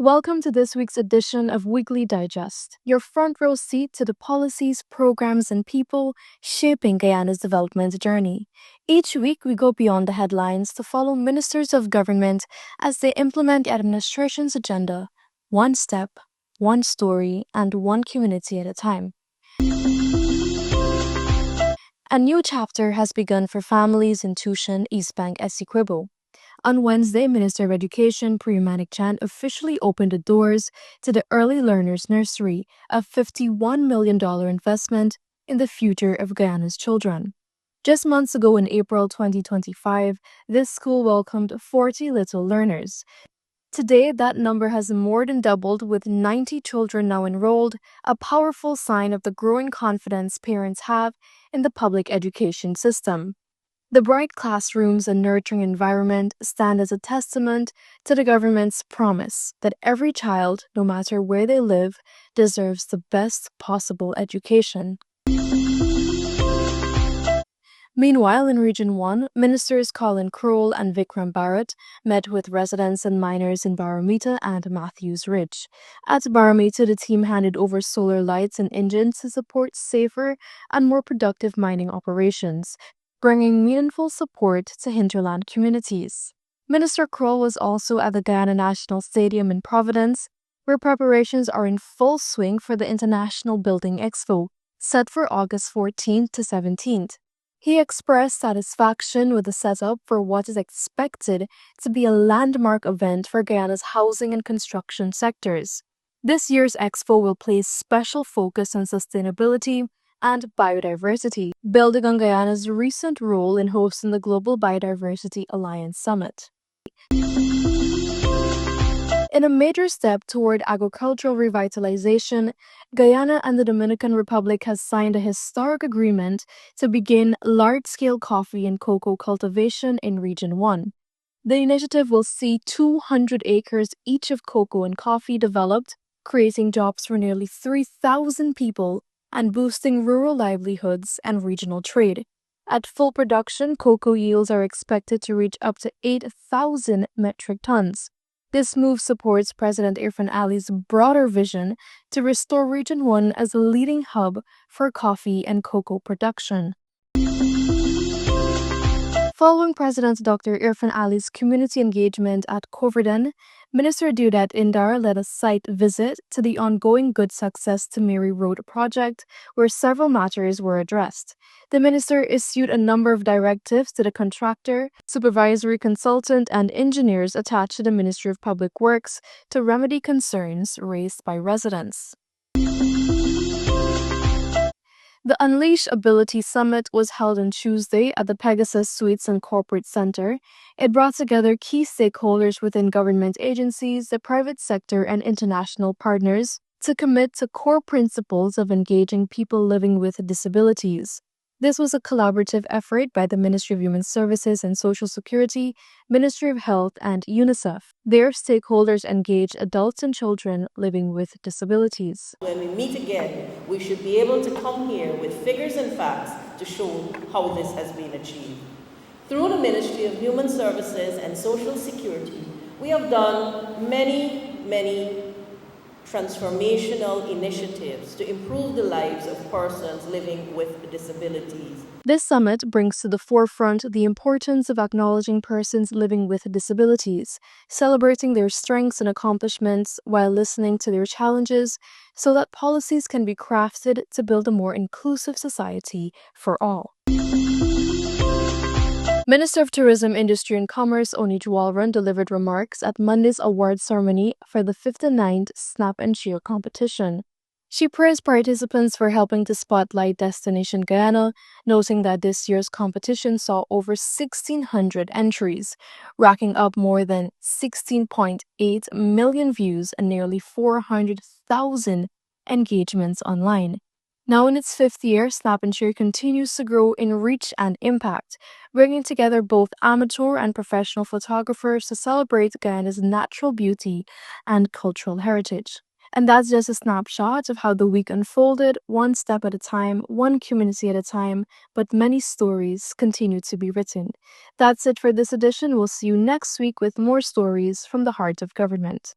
Welcome to this week's edition of Weekly Digest, your front row seat to the policies, programs, and people shaping Guyana's development journey. Each week, we go beyond the headlines to follow ministers of government as they implement the administration's agenda, one step, one story, and one community at a time. A new chapter has begun for families in Tushan, East Bank, Essequibo. On Wednesday, Minister of Education Priya Manik Chand officially opened the doors to the Early Learners Nursery, a $51 million investment in the future of Guyana's children. Just months ago in April 2025, this school welcomed 40 little learners. Today, that number has more than doubled with 90 children now enrolled, a powerful sign of the growing confidence parents have in the public education system. The bright classrooms and nurturing environment stand as a testament to the government's promise that every child, no matter where they live, deserves the best possible education. Meanwhile, in Region 1, Ministers Colin Crowell and Vikram Bharat met with residents and miners in Baramita and Matthews Ridge. At Baramita, the team handed over solar lights and engines to support safer and more productive mining operations, bringing meaningful support to hinterland communities. Minister Crowell was also at the Guyana National Stadium in Providence, where preparations are in full swing for the International Building Expo, set for August 14th to 17th. He expressed satisfaction with the setup for what is expected to be a landmark event for Guyana's housing and construction sectors. This year's expo will place special focus on sustainability and biodiversity, building on Guyana's recent role in hosting the Global Biodiversity Alliance Summit. In a major step toward agricultural revitalization, Guyana and the Dominican Republic has signed a historic agreement to begin large-scale coffee and cocoa cultivation in Region 1. The initiative will see 200 acres each of cocoa and coffee developed, creating jobs for nearly 3,000 people and boosting rural livelihoods and regional trade. At full production, cocoa yields are expected to reach up to 8,000 metric tons. This move supports President Irfaan Ali's broader vision to restore Region 1 as a leading hub for coffee and cocoa production. Following President Dr. Irfaan Ali's community engagement at Coverden, Minister Deodat Indar led a site visit to the ongoing Good Success to Mary Road project, where several matters were addressed. The minister issued a number of directives to the contractor, supervisory consultant, and engineers attached to the Ministry of Public Works to remedy concerns raised by residents. The Unleash Ability Summit was held on Tuesday at the Pegasus Suites and Corporate Center. It brought together key stakeholders within government agencies, the private sector, and international partners to commit to core principles of engaging people living with disabilities. This was a collaborative effort by the Ministry of Human Services and Social Security, Ministry of Health, and UNICEF. Their stakeholders engaged adults and children living with disabilities. When we meet again, we should be able to come here with figures and facts to show how this has been achieved. Through the Ministry of Human Services and Social Security, we have done many transformational initiatives to improve the lives of persons living with disabilities. This summit brings to the forefront the importance of acknowledging persons living with disabilities, celebrating their strengths and accomplishments while listening to their challenges so that policies can be crafted to build a more inclusive society for all. Minister of Tourism, Industry and Commerce Oni Jwalran delivered remarks at Monday's award ceremony for the 59th Snap and Cheer competition. She praised participants for helping to spotlight Destination Guyana, noting that this year's competition saw over 1,600 entries, racking up more than 16.8 million views and nearly 400,000 engagements online. Now in its fifth year, Snap and Cheer continues to grow in reach and impact, bringing together both amateur and professional photographers to celebrate Guyana's natural beauty and cultural heritage. And that's just a snapshot of how the week unfolded, one step at a time, one community at a time, but many stories continue to be written. That's it for this edition. We'll see you next week with more stories from the heart of government.